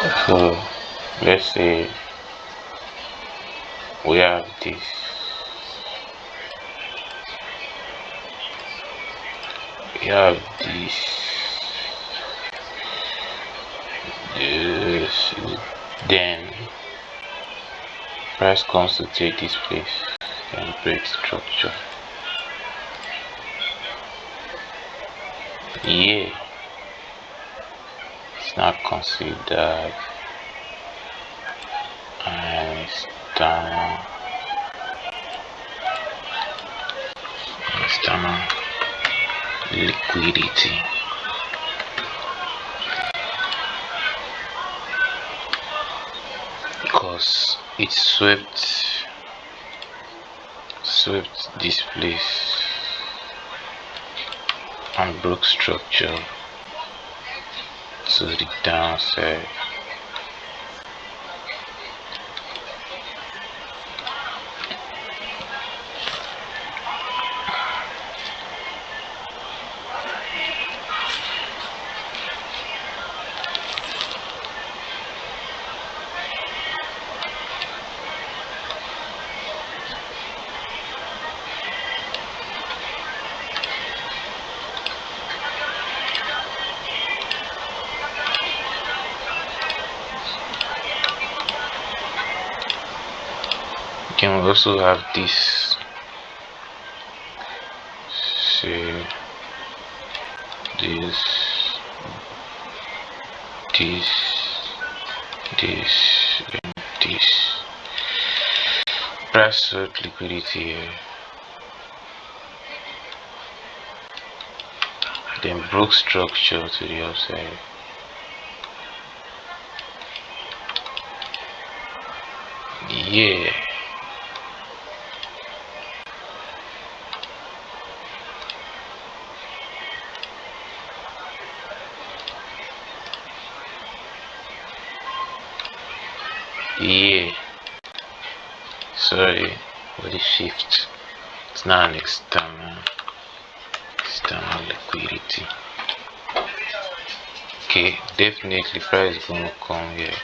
So let's say we have this. We have this, then price comes to take this place and break structure. Yeah, it's not considered, and it's down. External liquidity. Because it swept this place and broke structure to the downside. You can also have this, say this, this, this, and this. Price swept liquidity here. Then broke structure to the upside. Yeah. Yeah. Sorry for the shift. It's not an external liquidity. Okay, definitely price gonna come here.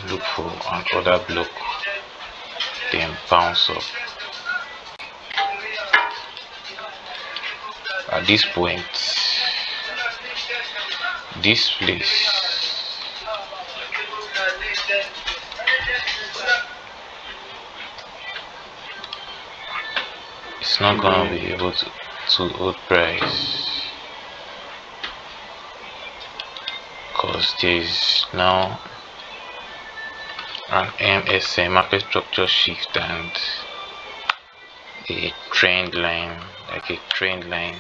Look for another block, then bounce up. At this point, this place it's not gonna be able to hold price, because there's now an MSM market structure shift and a trend line, like a trend line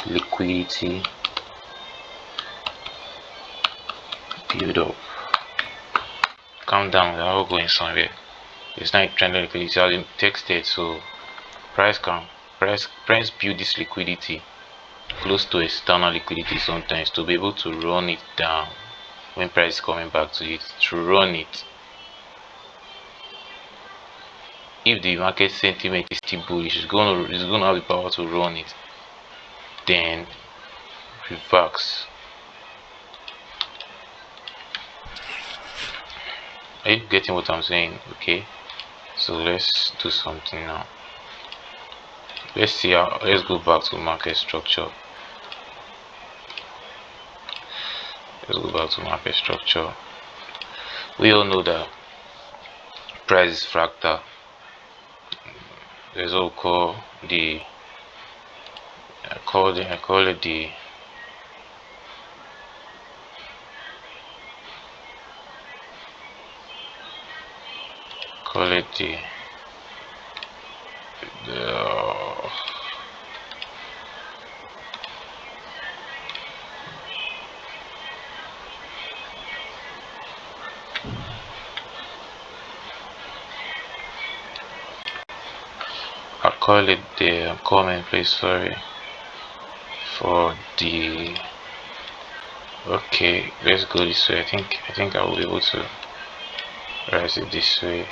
liquidity build up. Calm down, we're all going somewhere. It's not a trend line liquidity, as in texted, so price build this liquidity close to external liquidity sometimes to be able to run it down when price is coming back to it, to run it. If the market sentiment is still bullish, it's gonna have the power to run it, then reverse. Are you getting what I'm saying? Okay, so let's do something now. Let's go back to market structure. We all know that price is fractal. There's what we call I call it the comment, please. Sorry for the. Okay, let's go this way. I think I will be able to rise it this way.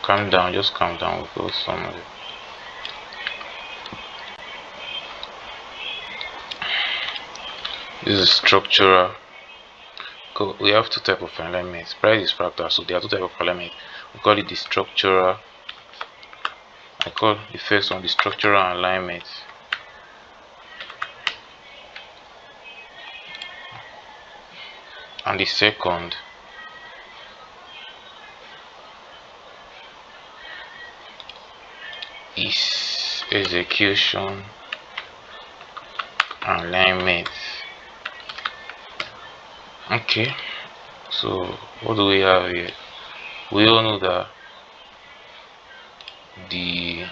Calm down, just calm down. We'll go somewhere. This is structural. We have two types of alignment. Price is fractal, so there are two types of alignment. We call it the structural. I call the first one the structural alignment. And the second is execution alignment. Okay, so what do we have here? We all know that the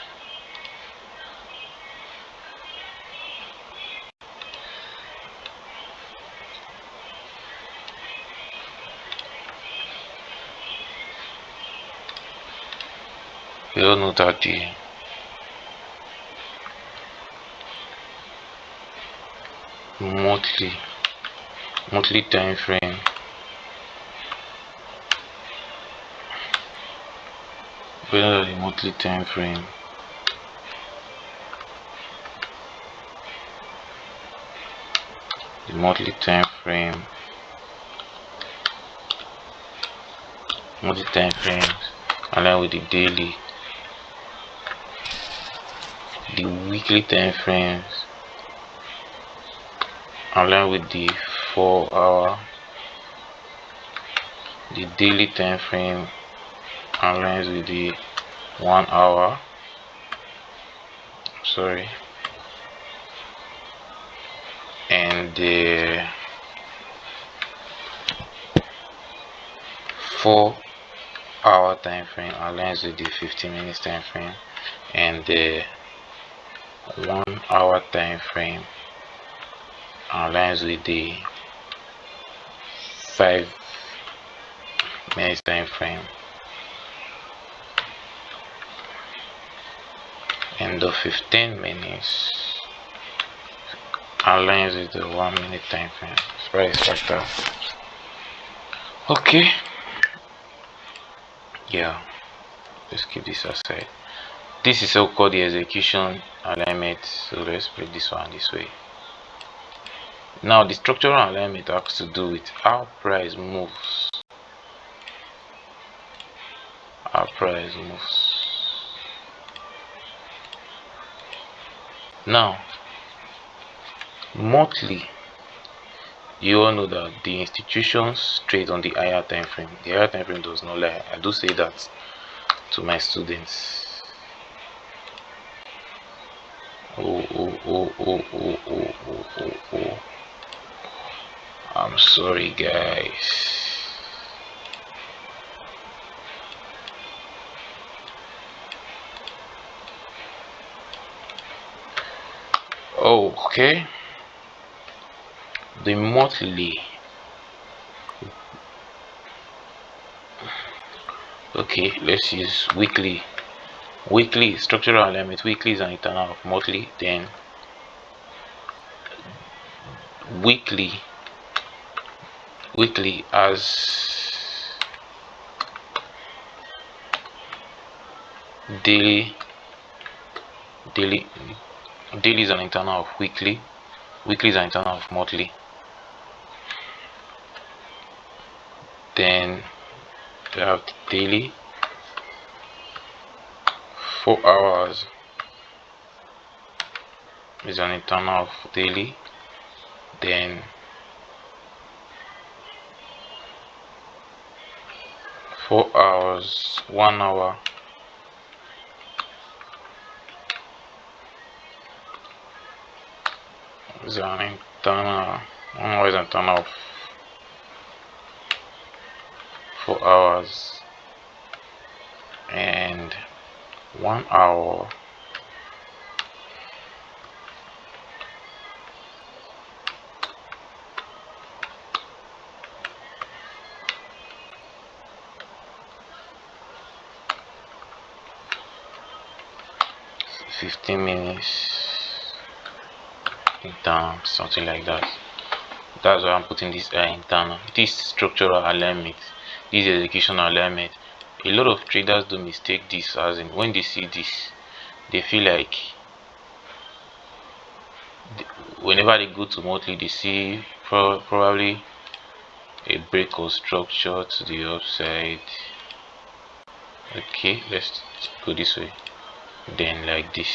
monthly time frame the monthly time frame align with the daily, the weekly time frames align with the 4-hour, the daily time frame aligns with the 1 hour, and the 4-hour time frame aligns with the 15 minutes time frame, and the 1 hour time frame aligns with the 5 minutes time frame, and the 15 minutes aligns with the 1 minute time frame. Price factor. Okay, yeah, let's keep this aside. This is so called the execution alignment, so let's put this one this way. Now the structural alignment has to do with how price moves. Now monthly, you all know that the institutions trade on the higher time frame. The higher time frame does not lie. I do say that to my students. I'm sorry, guys. Okay, the monthly. Okay, let's use weekly. Weekly structural alignment. Weekly is an internal of monthly. Then weekly as daily is an internal of weekly is an internal of monthly. Then we have daily, 4 hours is an internal of daily. Then 4 hours, 1 hour is an internal, 1 hour is an internal of 4 hours, and 1 hour ,15 minutes internal, something like that. That's why I'm putting this internal. This structural alignment, this execution alignment. A lot of traders do mistake this, as in when they see this, they feel like whenever they go to monthly, they see probably a break or structure to the upside. Okay, let's go this way, then like this.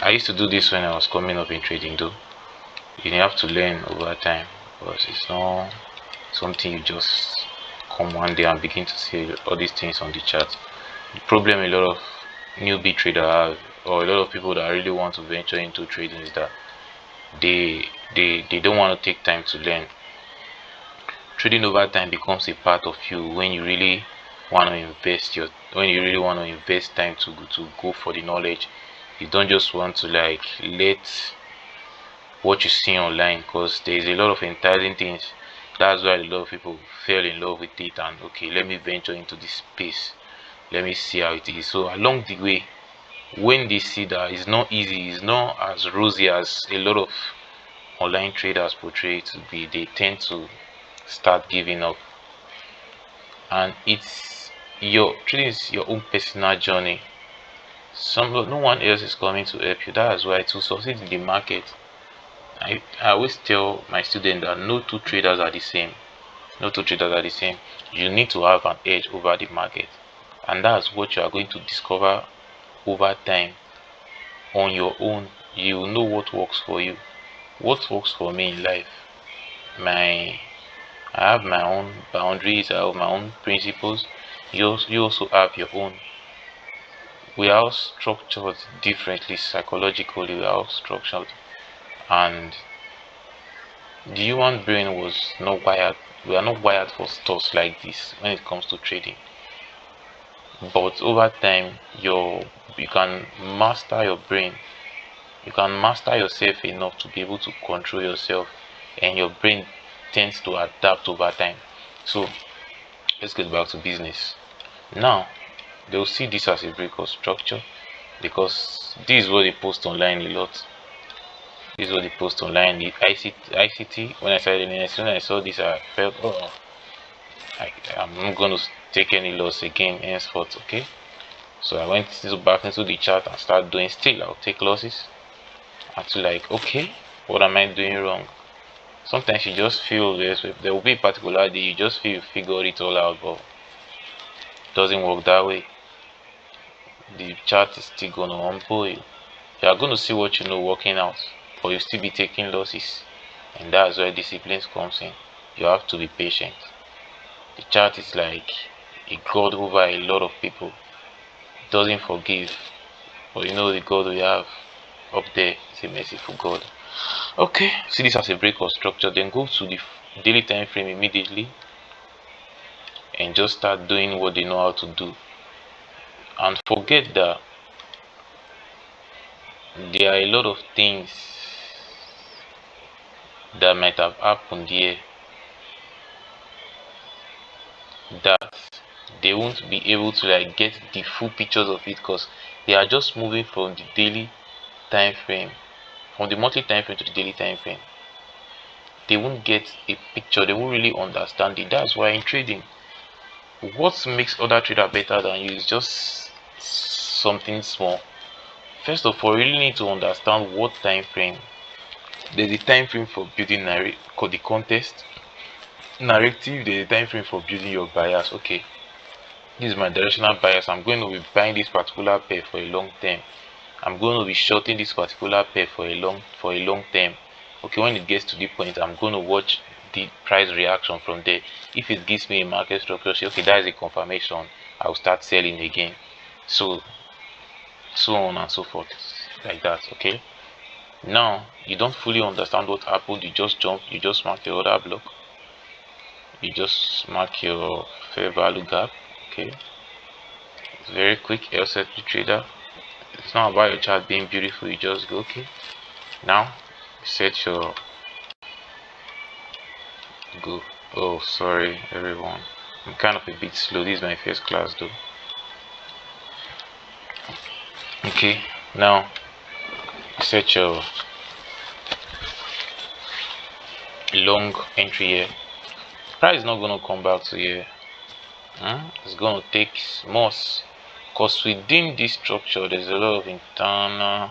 I used to do this when I was coming up in trading though. You have to learn over time, because it's not something you just come one day and begin to see all these things on the chart. The problem a lot of newbie traders have, or a lot of people that really want to venture into trading, is that they don't want to take time to learn. Trading over time becomes a part of you when you really want to invest time to go for the knowledge. You don't just want to like let what you see online, because there is a lot of enticing things. That's why a lot of people fell in love with it, and okay, let me venture into this space, let me see how it is. So along the way, when they see that it's not easy, it's not as rosy as a lot of online traders portray it to be, they tend to start giving up. And it's your trading is your own personal journey. No one else is coming to help you. That is why to succeed in the market, I always tell my students that no two traders are the same. No two traders are the same. You need to have an edge over the market, and that's what you are going to discover over time on your own. You know what works for you. What works for me in life, I have my own boundaries, I have my own principles. You also have your own. We are all structured differently psychologically. We are all structured, and the human brain was not wired. We are not wired for stuff like this when it comes to trading. But over time, you can master your brain. You can master yourself enough to be able to control yourself, and your brain tends to adapt over time. So let's get back to business. Now they'll see this as a break of structure, because this is what they post online a lot. This is what they post online. The ICT. When I started in when I saw this, I felt, oh, I'm not going to take any loss again henceforth. Okay, so I went back into the chart and started doing. Still, I'll take losses. Until like, okay, what am I doing wrong? Sometimes you just feel there will be a particular day you just feel you figured it all out, but it doesn't work that way. The chart is still gonna humble you. You are gonna see what you know working out, but you still be taking losses, and that's where discipline comes in. You have to be patient. The chart is like a god over a lot of people. It doesn't forgive, but you know the God we have up there is a merciful God. Okay, see this as a break of structure, then go to the daily time frame immediately and just start doing what they know how to do, and forget that there are a lot of things that might have happened here that they won't be able to like get the full pictures of it, because they are just moving from the daily time frame, from the monthly time frame to the daily time frame. They won't get a picture, they won't really understand it. That's why in trading, what makes other trader better than you is just something small. First of all, you really need to understand what time frame. There's a time frame for building the contest narrative. There's a time frame for building your bias. Okay, this is my directional bias. I'm going to be buying this particular pair for a long term. I'm going to be shorting this particular pair for a long term. Okay, when it gets to the point, I'm going to watch the price reaction from there. If it gives me a market structure, say, okay, that is a confirmation, I'll start selling again. So on and so forth, like that. Okay, now you don't fully understand what happened. You just jump, you just mark your order block, you just mark your fair value gap. Okay, it's very quick. LCP trader, it's not about your chart being beautiful. You just go, okay, now set your go. Oh, sorry everyone, I'm kind of a bit slow. This is my first class though. Okay, now set your long entry here. Price is not going to come back to here. It's going to take more, because within this structure there's a lot of internal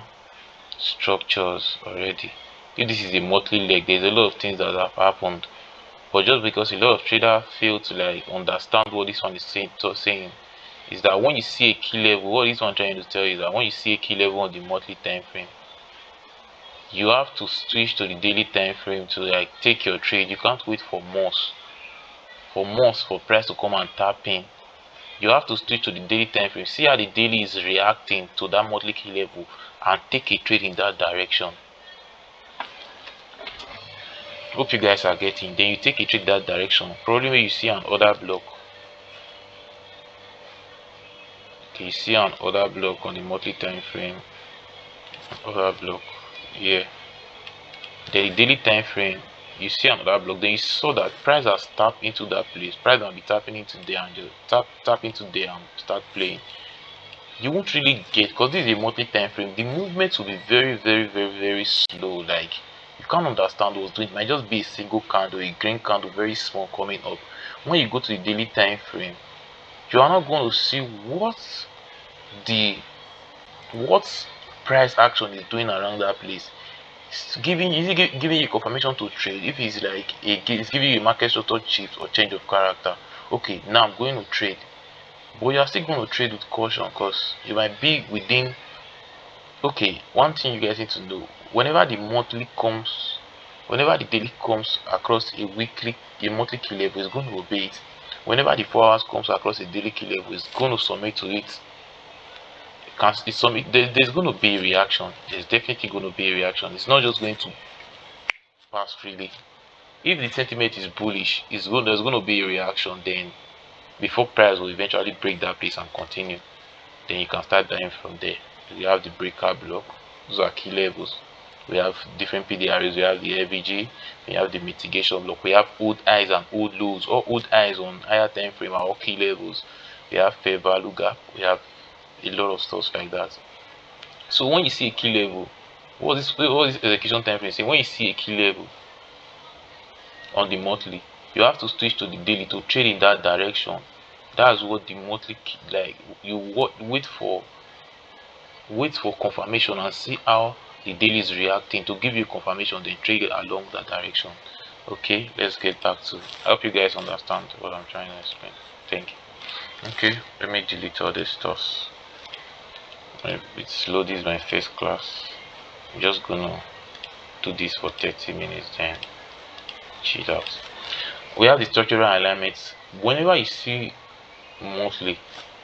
structures already. If this is a monthly leg, there's a lot of things that have happened, but just because a lot of traders fail to like understand what this one is saying is that when you see a key level, what this one trying to tell you is that when you see a key level on the monthly time frame, you have to switch to the daily time frame to like take your trade. You can't wait for price to come and tap in. You have to switch to the daily time frame, see how the daily is reacting to that monthly key level, and take a trade in that direction. Hope you guys are getting. Then you take a trade that direction. Probably when you see an order block. Okay, you see an order block on the monthly time frame. Order block here. Then the daily time frame, you see another block. Then you saw that price has tapped into that place. Price will be tapping into there and just tap into there and start playing. You won't really get, because this is a monthly time frame, the movement will be very slow. Like you can't understand what's doing. It might just be a single candle, a green candle, very small coming up. When you go to the daily time frame, you are not going to see the what price action is doing around that place. It's giving you confirmation to trade. If it's like it's giving you a market structure shift or change of character. Okay, now I'm going to trade, but you are still going to trade with caution, because you might be within. Okay, one thing you guys need to know: whenever the daily comes across a monthly key level, it's going to obey it. Whenever the 4 hours comes across a daily key level, it's going to submit to it. There's going to be a reaction. There's definitely going to be a reaction. It's not just going to pass freely. If the sentiment is bullish, there's going to be a reaction. Then before price will eventually break that place and continue, then you can start buying from there. We have the breakout block. Those are key levels. We have different PDRs. We have the FVG. We have the mitigation block. We have old highs and old lows, or old highs on higher time frame or key levels. We have fair value gap. We have a lot of stuff like that. So when you see a key level, what this execution time frame say? When you see a key level on the monthly, you have to switch to the daily to trade in that direction. That's what the monthly like. You wait for confirmation and see how the daily is reacting to give you confirmation, then trade along that direction. Okay, let's get back to. I hope you guys understand what I'm trying to explain. Thank you. Okay, let me delete all this stuff. It's load. This is my first class. I'm just gonna do this for 30 minutes, then chill out. We have the structural alignments. Whenever you see monthly,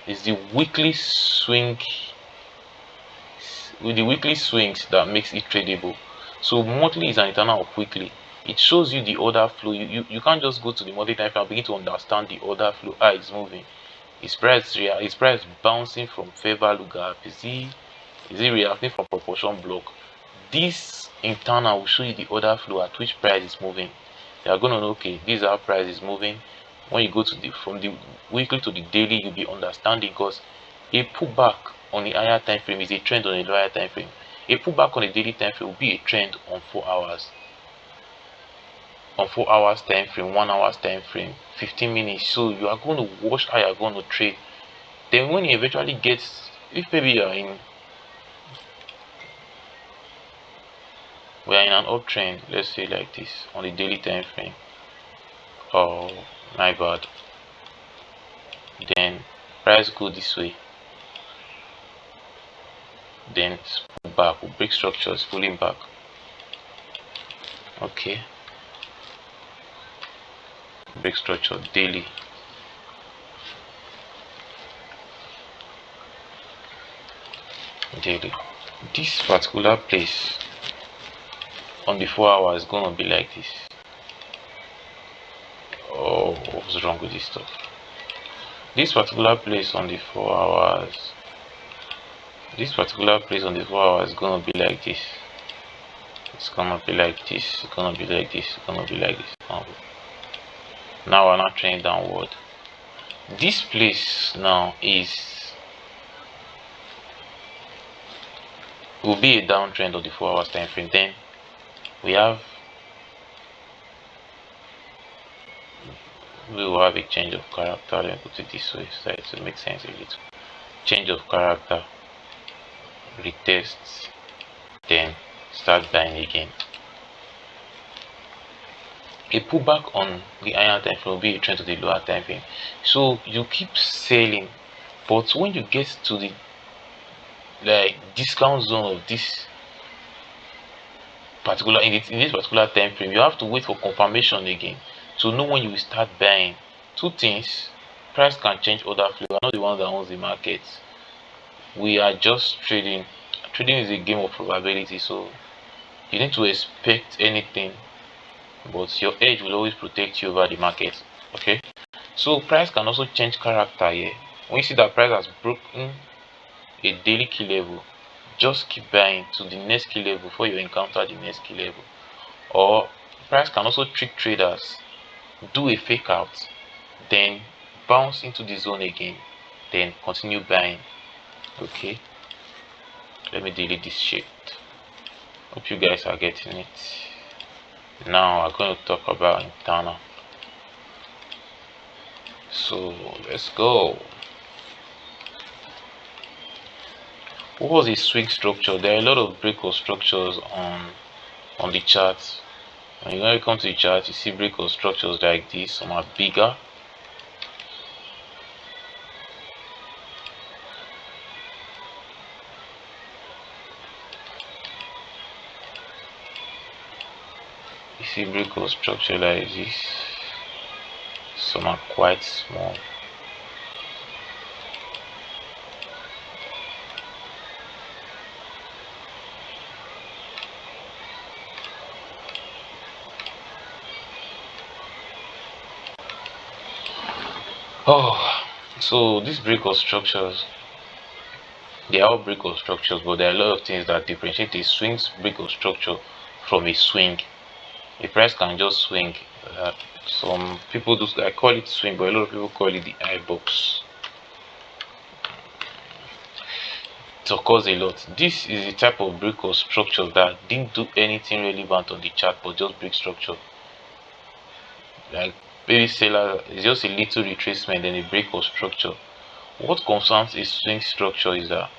it's the weekly swing with the weekly swings that makes it tradable. So monthly is an internal of weekly. It shows you the order flow. You can't just go to the monthly time frame and begin to understand the order flow, how it's moving. Is price bouncing from fair value gap? Is it reacting from proportion block? This internal will show you the order flow at which price is moving. You are going to know, okay, this is how price is moving. When you go to from the weekly to the daily, you'll be understanding, because a pullback on the higher time frame is a trend on the lower time frame. A pullback on the daily time frame will be a trend on 4 hours. On 4 hours time frame, 1 hour's time frame, 15 minutes. So you are going to watch how you are going to trade. Then when you eventually get, if maybe we are in an uptrend, let's say like this, on the daily time frame. Oh my god. Then price go this way. Then pull back, will break structures, pulling back. Okay. Break structure daily. This particular place on the 4 hours is gonna be like this. Oh, what's wrong with this stuff? This particular place on the 4 hours. This particular place on the 4 hours is gonna be like this. It's gonna be like this. It's gonna be like this. It's gonna be like this. Now we're not trending downward. This place now will be a downtrend of the 4 hours time frame. Then we will have a change of character. Let me put it this way so it will make sense a little. Change of character, retests, then start buying again. A pullback on the higher time frame will be a trend to the lower time frame. So you keep selling, but when you get to the discount zone of this particular in this particular time frame, you have to wait for confirmation again to know when you will start buying. Two things: price can change order flow. We are not the ones that owns the market. We are just trading. Trading is a game of probability, so you need to expect anything, but your edge will always protect you over the market. Okay, so price can also change character here. When you see that price has broken a daily key level, just keep buying to the next key level before you encounter the next key level. Or price can also trick traders, do a fake out, then bounce into the zone again, then continue buying. Okay, let me delete this shit. Hope you guys are getting it. Now we're going to talk about internal. So let's go. What was a swing structure? There are a lot of breakout structures on the chart. When you come to the chart, you see breakout structures like this. Some are bigger. You see breakout structure like this. Some are quite small. Oh, so these breakout structures, they are all breakout structures, but there are a lot of things that differentiate a swing's breakout structure from a swing. A price can just swing. Some people do, I call it swing, but a lot of people call it the I box. It occurs a lot. This is a type of breakout structure that didn't do anything relevant on the chart, but just break structure. Like maybe seller is just a little retracement, then a breakout structure. What concerns a swing structure is that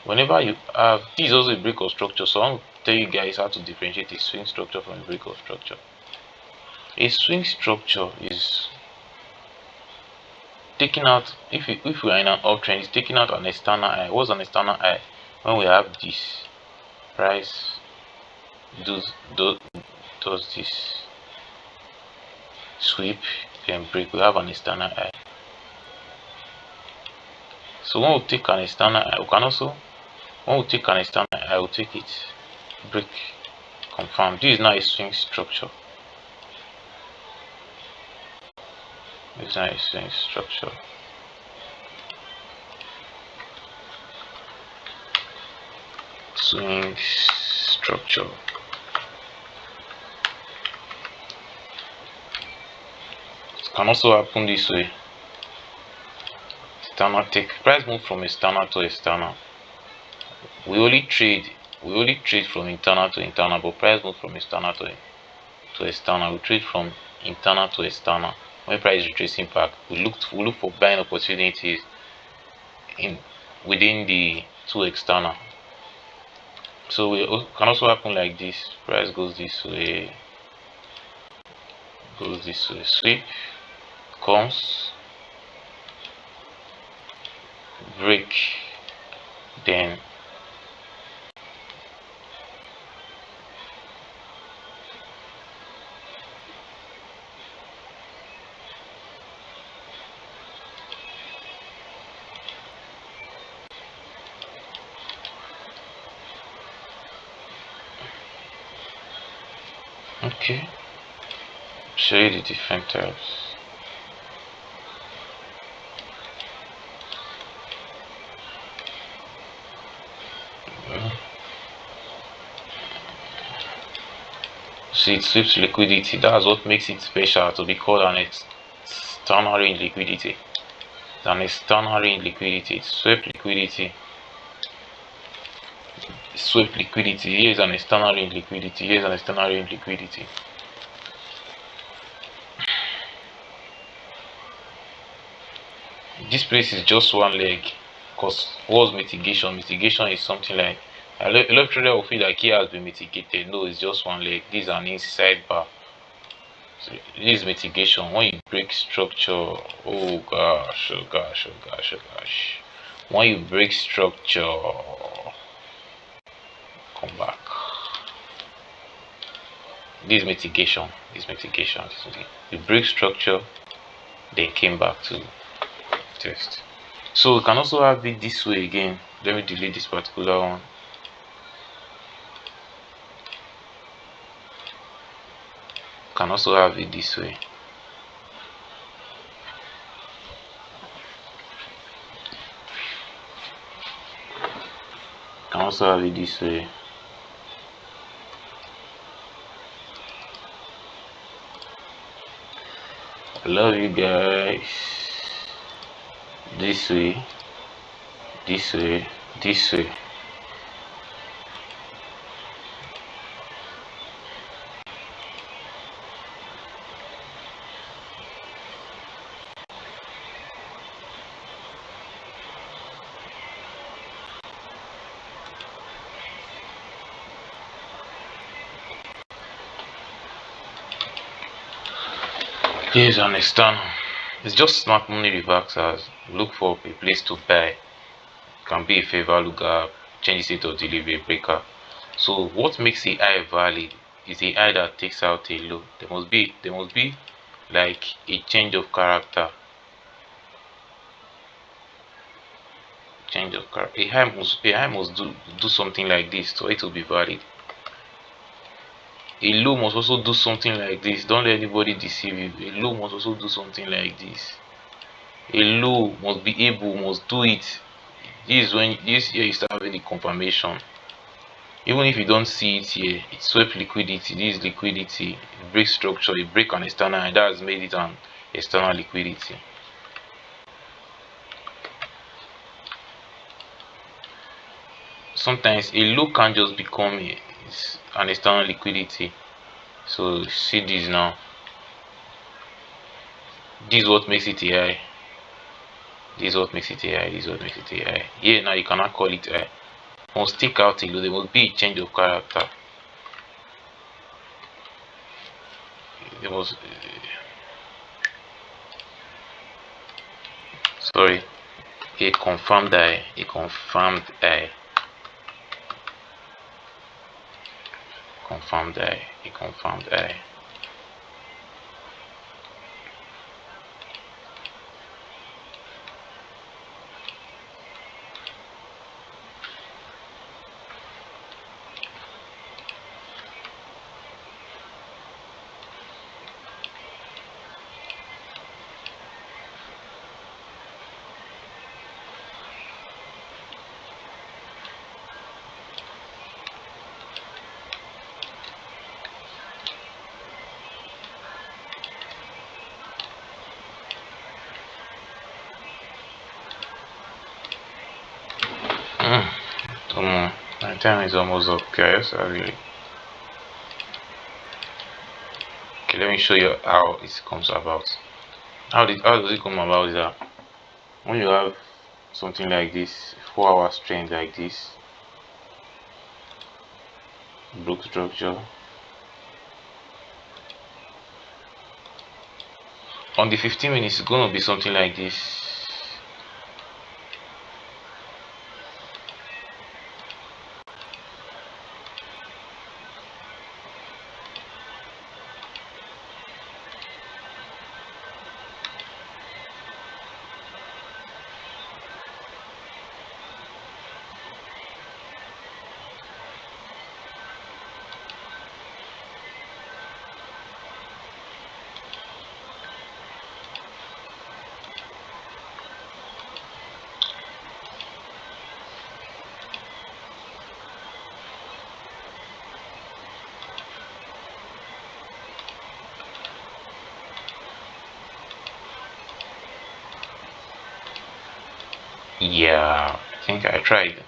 whenever you have, this is also a breakout structure, so I want to tell you guys how to differentiate a swing structure from a breakout structure. A swing structure is taking out, if we are in an uptrend, it's taking out an external high. What's an external high? When we have this price does this sweep, then break, we have an external high. So when we take an external high, we can also, when we take an external high, will take it, break, confirm. This is now a swing structure. This is now a swing structure. Swing structure. It can also happen this way. External take, price move from external to external. We only trade from internal to internal, but price move from external to external. We trade from internal to external. When price is retracing back, we look for buying opportunities within the two external. So it can also happen like this. Price goes this way, sweep, comes, break, then okay, show you the different types. See, it sweeps liquidity. That's what makes it special to be called an external range liquidity. It's an external range liquidity. It swept liquidity. Swept liquidity. Here is an external range liquidity. Here is an external range liquidity. This place is just one leg, because what's mitigation? Mitigation is something like A lot of traders will feel like he has been mitigated. No, it's just one leg. This is an inside bar. So this is mitigation. When you break structure, oh gosh, oh gosh, oh gosh, oh gosh. When you break structure, come back. This mitigation. This mitigation. You break structure, then came back to test. So we can also have it this way again. Let me delete this particular one. Can also have it this way. Can also have it this way. I love you guys. This way, this way, this way. Here's an external. It's just smart money reversals. Look for a place to buy. Can be a fair value gap, change state of delivery breaker. So what makes a high valid is a high that takes out a low. There must be like a change of character. Change of character. A high must do something like this so it will be valid. A low must also do something like this. Don't let anybody deceive you. A low must also do something like this. A low must do it. This here you start having the confirmation. Even if you don't see it here, it swept liquidity. This is liquidity. It breaks structure, it break an external, and that has made it an external liquidity. Sometimes a low can just become an external liquidity. So see this now. This is what makes it a high. This is what makes it a high. This is what makes it a high. Here now you cannot call it high. Must take out a low. There must be a change of character. There was sorry, a confirmed high. A confirmed high. Confirmed high. A confirmed high. My time is almost up, guys. Okay, let me show you how it comes about. How does it come about? Is that when you have something like this, 4 hour trend like this, broke structure. On the 15 minutes, it's gonna be something like this. Yeah, I think I tried.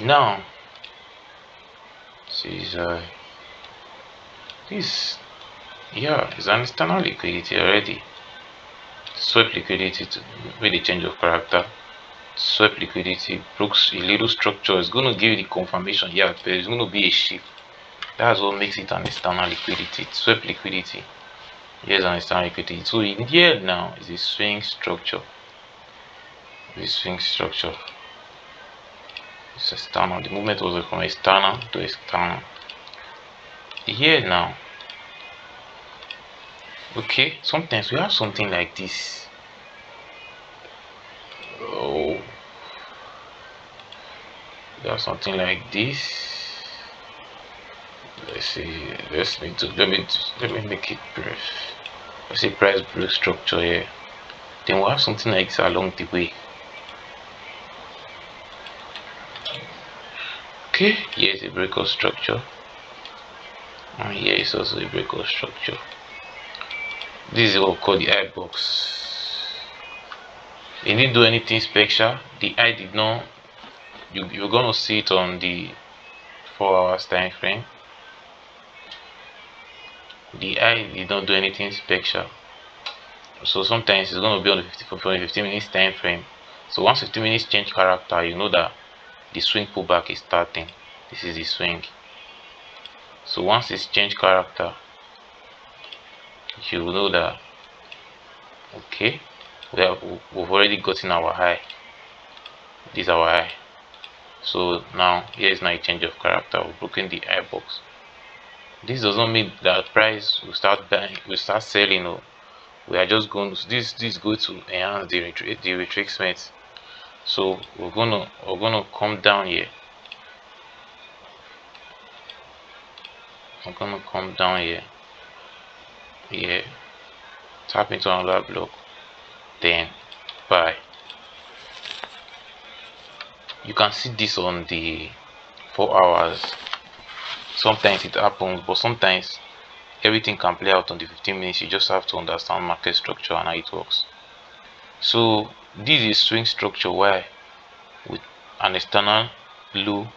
Now, this yeah, it's an external liquidity already. Swept liquidity to with a change of character. swept liquidity, broke a little structure. It's going to give you the confirmation here, but it's going to be a shift. That's what makes it an external liquidity. Swept liquidity. Here's an external liquidity. So in here now is a swing structure. It's external. The movement was from external to external. Here now, okay, sometimes we have something like this. Oh, we have something like this. Let's see. Let me make it brief. Let's say price break structure here. Then we'll have something like this along the way. Okay, here's a breakout structure, and here is also a breakout structure. This is what we call the eye box. It didn't do anything special. The eye did not. You're gonna see it on the 4 hours time frame. The eye did not do anything special. So sometimes it's gonna be on the 15 minutes time frame. So once 15 minutes change character, you know that the swing pullback is starting. This is the swing. So once it's changed character, you will know that okay, we've already gotten our high. This is our high. So now here is now a change of character. We've broken the eye box. This does not mean that price will start buying, will start selling. Or we are just going to this is going to enhance the retracement. So we're gonna come down here. I'm gonna come down here, tap into another block, then buy. You can see this on the 4 hours. Sometimes it happens, but sometimes everything can play out on the 15 minutes. You just have to understand market structure and how it works. So this is swing structure where with an external low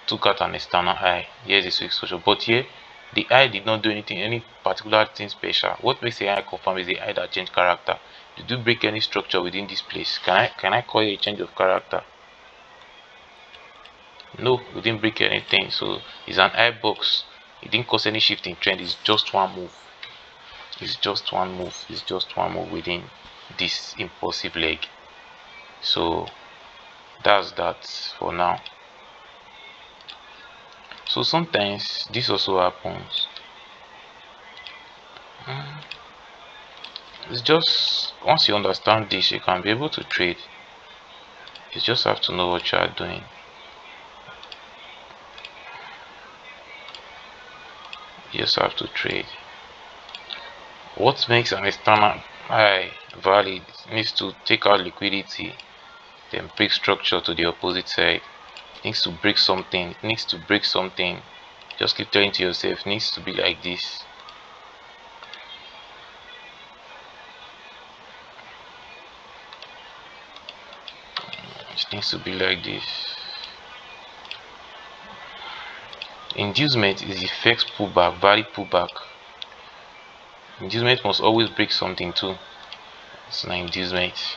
took out an external high. Here's the swing structure, but here the eye did not do any particular thing special. What makes the eye confirm is the eye that changed character. Did you break any structure within this place? Can I call it a change of character? No, we didn't break anything. So it's an eye box. It didn't cause any shift in trend. It's just one move. It's just one move within this impulsive leg. So that's that for now. So sometimes this also happens. It's just once you understand this, you can be able to trade. You just have to know what you are doing. You just have to trade. What makes an external high valid needs to take out liquidity, then break structure to the opposite side. It needs to break something. It needs to break something. Just keep telling to yourself, it needs to be like this. It needs to be like this. Inducement is the first pullback, valid pullback. Inducement must always break something too. It's not inducement.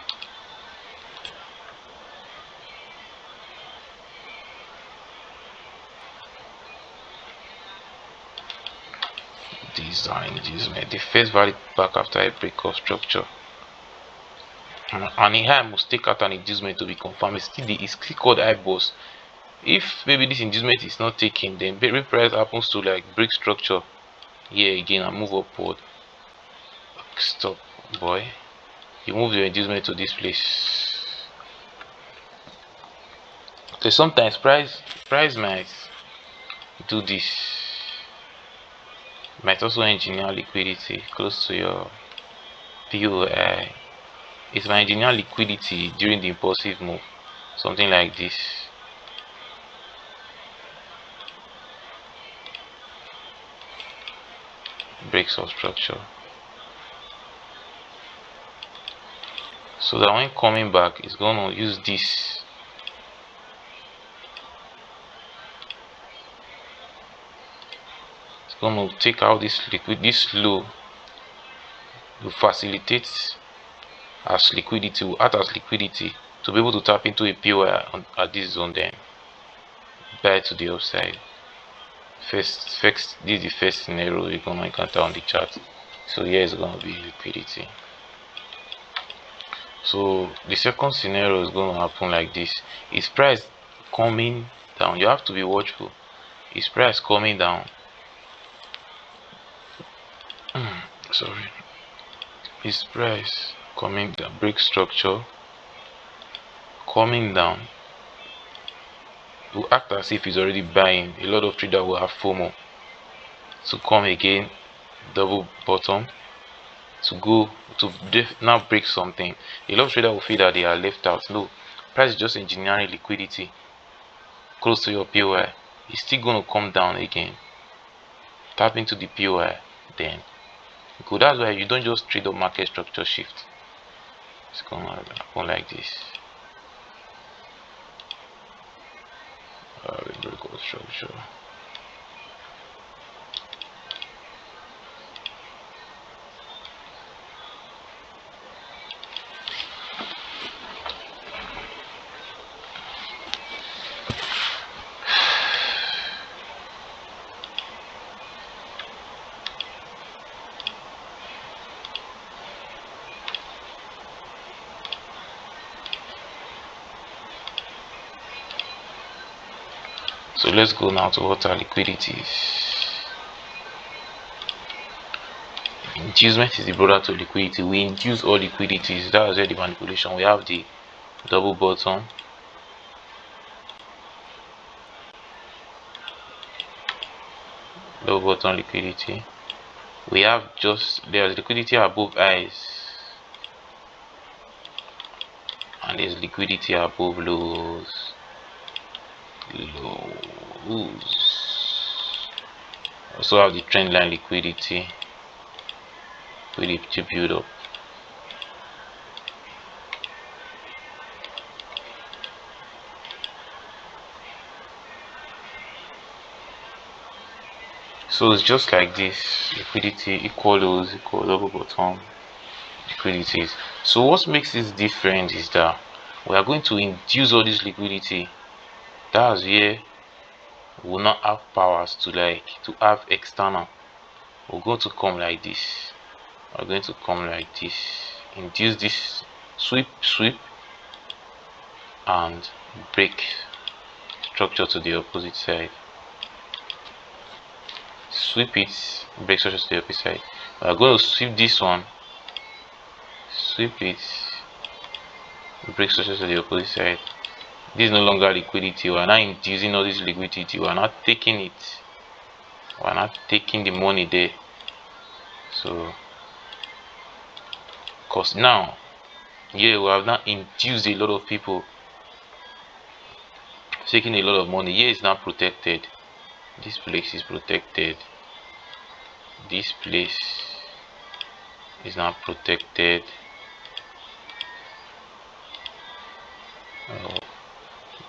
These are inducement. The first valid pullback after a break of structure. And a high must take out an inducement to be confirmed. It's still called high boss. If maybe this inducement is not taken, then price happens to like break structure here again and move upward. Stop, boy. You move your inducement to this place. Okay, sometimes price might do this. Might also engineer liquidity close to your POI. It might engineer liquidity during the impulsive move. Something like this. Breaks of structure. So that when coming back, it's gonna use this. It's gonna take out this low. To facilitate as liquidity, will act as liquidity to be able to tap into a POI at this zone, then buy to the upside. First, this is the first scenario you're gonna encounter on the chart. So here is gonna be liquidity. So the second scenario is going to happen like this. Is price coming down? You have to be watchful. Is price coming down? Sorry. Is price coming down? Break structure coming down will act as if it's already buying. A lot of traders will have FOMO to come again, double bottom, to go to now break something. A lot of traders will feel that they are left out. No, price is just engineering liquidity close to your POI. It's still going to come down again. Tap into the POI, then go. That's why you don't just trade on market structure shift. It's going to happen like this. We break out structure. So let's go now to what are liquidities. Inducement is the brother to liquidity. We induce all liquidities. That is where the manipulation. We have the double bottom, low bottom liquidity. We have there's liquidity above highs, and there's liquidity above lows. Also have the trend line liquidity build up. So it's just like this: liquidity equal lows equal double bottom liquidities. So what makes this different is that we are going to induce all this liquidity. That's where we will not have powers to have external. We're going to come like this. We're going to come like this, induce this sweep, and break structure to the opposite side. Sweep it, break structure to the opposite side. We're going to sweep this one, sweep it, break structure to the opposite side. This is no longer liquidity. We are not inducing all this liquidity. We are not taking it. We are not taking the money there. So, because now, yeah, we have not induced a lot of people, taking a lot of money. Here is not protected. This place is protected. This place is not protected.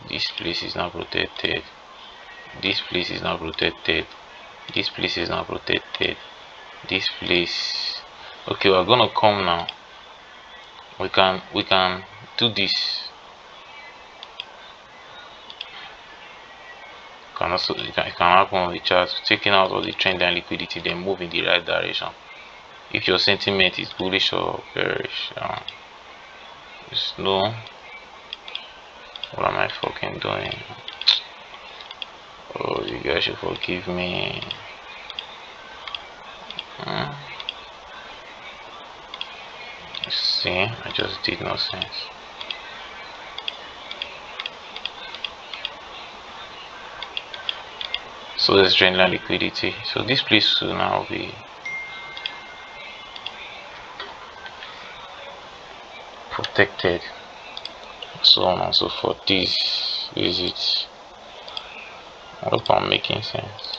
This place is not protected. This place is not protected. This place is not protected. This place. Okay, we're gonna come now. We can do this. It can happen on the chart, taking out all the trend and liquidity, then move in the right direction. If your sentiment is bullish or bearish, just know what am I fucking doing. Oh, you guys should forgive me. See, I just did no sense. So there's trendline liquidity. So this place will now be protected, so on and so forth. This is it. I hope I'm making sense.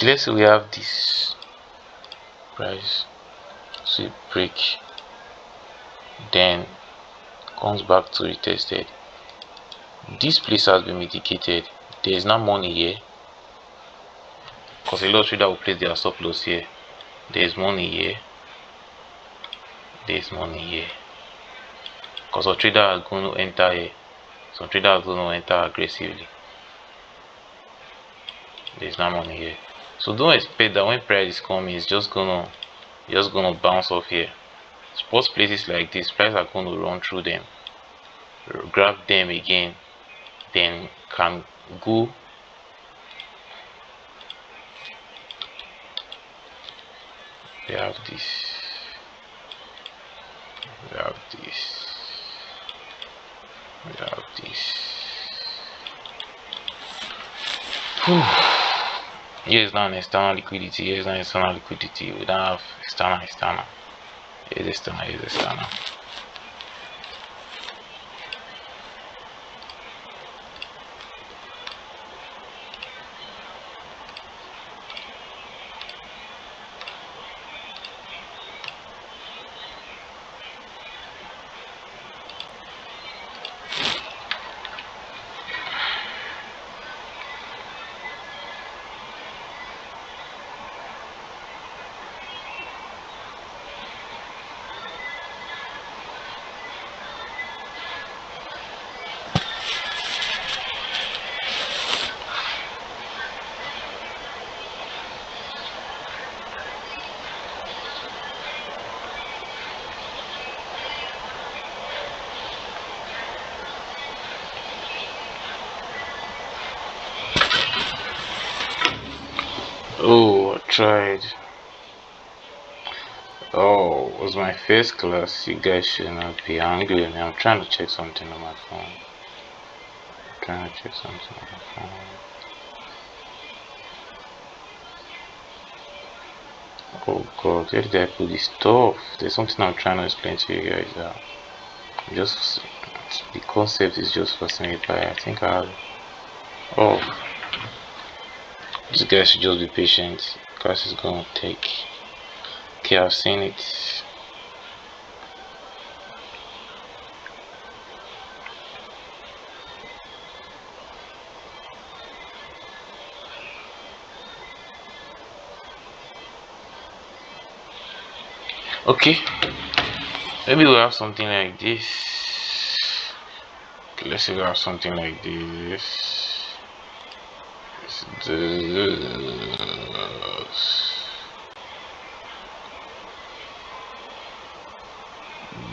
Let's say we have this price sweep break, then comes back to retested. This place has been mitigated. There is now money here because a lot of traders will place their stop loss here. There is money here. There is money here because some traders are going to enter here. Some traders are going to enter aggressively. There is now money here. So don't expect that when price is coming, it's just gonna bounce off here. Spot places like this, price are going to run through them, grab them again, then can go. We have this. We have this. We have this. Here is now an external liquidity. Here is now external liquidity. We don't have external. Here is external. Here is external. Oh, I tried. Oh, it was my first class. You guys should not be angry with me. I'm trying to check something on my phone. Oh god, where did I put this stuff? There's something I'm trying to explain to you guys that just the concept is just fascinating by. I think I have. Oh, this guy should just be patient. Class is gonna take. Okay, I've seen it. Okay, maybe we'll have something like this. Okay, let's say we have something like this.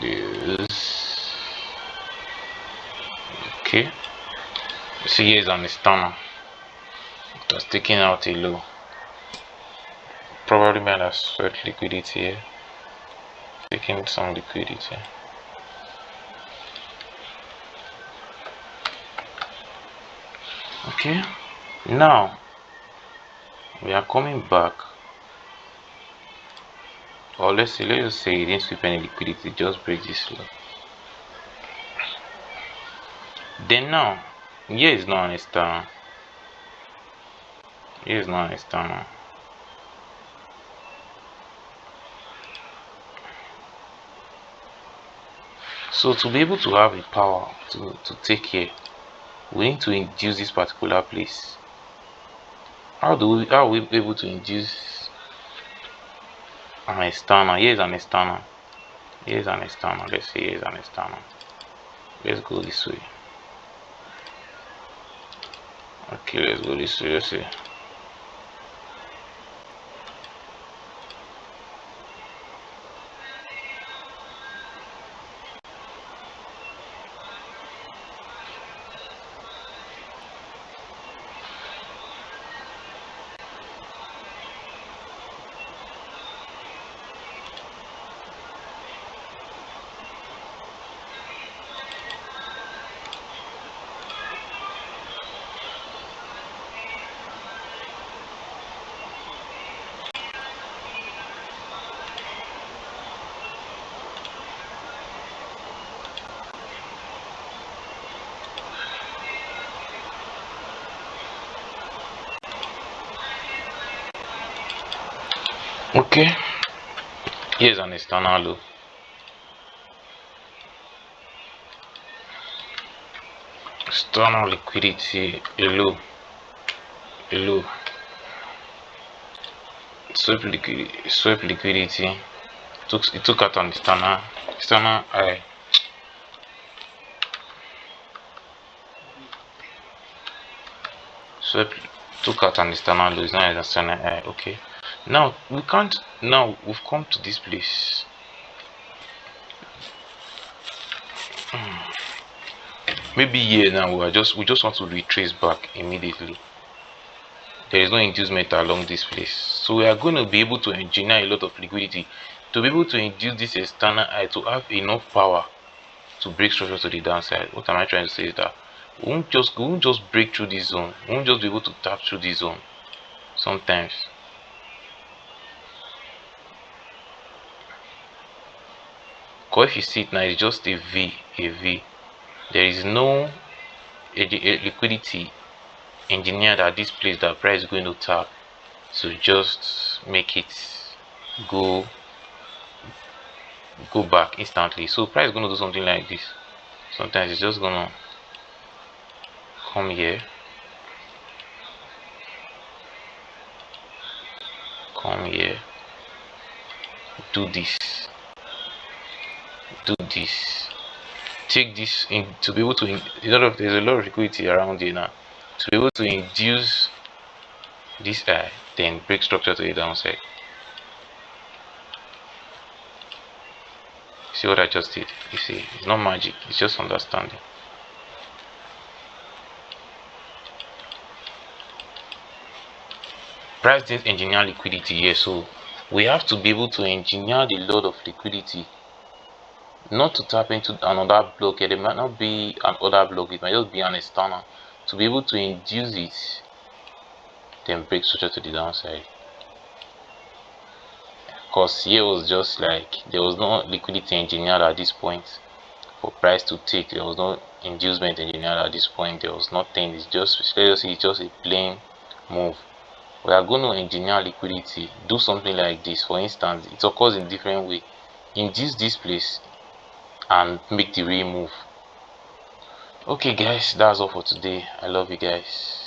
This. Okay. See, here's an stunner. It was taking out a low. Probably might have sweat liquidity here. Taking some liquidity. Okay. Now we are coming back. Or let's just say it didn't sweep any liquidity, just break this low. Then now, here is not an external. Here is not an external. So to be able to have the power to take here, we need to induce this particular place. How are we able to induce an external? Here is an external. Here is an external. Let's say here is an external. Let's go this way. Okay, let's go this way. Let's see. Okay, Here's an external low. External liquidity, a low. Swept liquidity. It took out on the external high. Swept took out an external low. It's not an external high. Okay. Now we can't. Now we've come to this place. Maybe here now we just want to retrace back immediately. There is no inducement along this place, so we are going to be able to engineer a lot of liquidity to be able to induce this external high to have enough power to break structure to the downside. What am I trying to say is that we won't just break through this zone. We won't just be able to tap through this zone sometimes. Because if you see it now, it's just a V. There is no liquidity engineered at this place that price is going to tap, so just make it go back instantly. So price is going to do something like this. Sometimes it's just gonna come here, do this, take this in to be able to there's a lot of liquidity around here now to be able to induce this high, then break structure to the downside. See what I just did? You see, it's not magic, it's just understanding. Price didn't engineer liquidity here, so we have to be able to engineer the load of liquidity not to tap into another block here. There might not be another block, it might just be an external, to be able to induce it, then break structure to the downside. Because here was just like there was no liquidity engineered at this point for price to take. There was no inducement engineered at this point. There was nothing. It's just, let's say, it's just a plain move. We are going to engineer liquidity, do something like this. For instance, it occurs in different way. Induce this place and make the real move. Okay guys, that's all for today. I love you guys.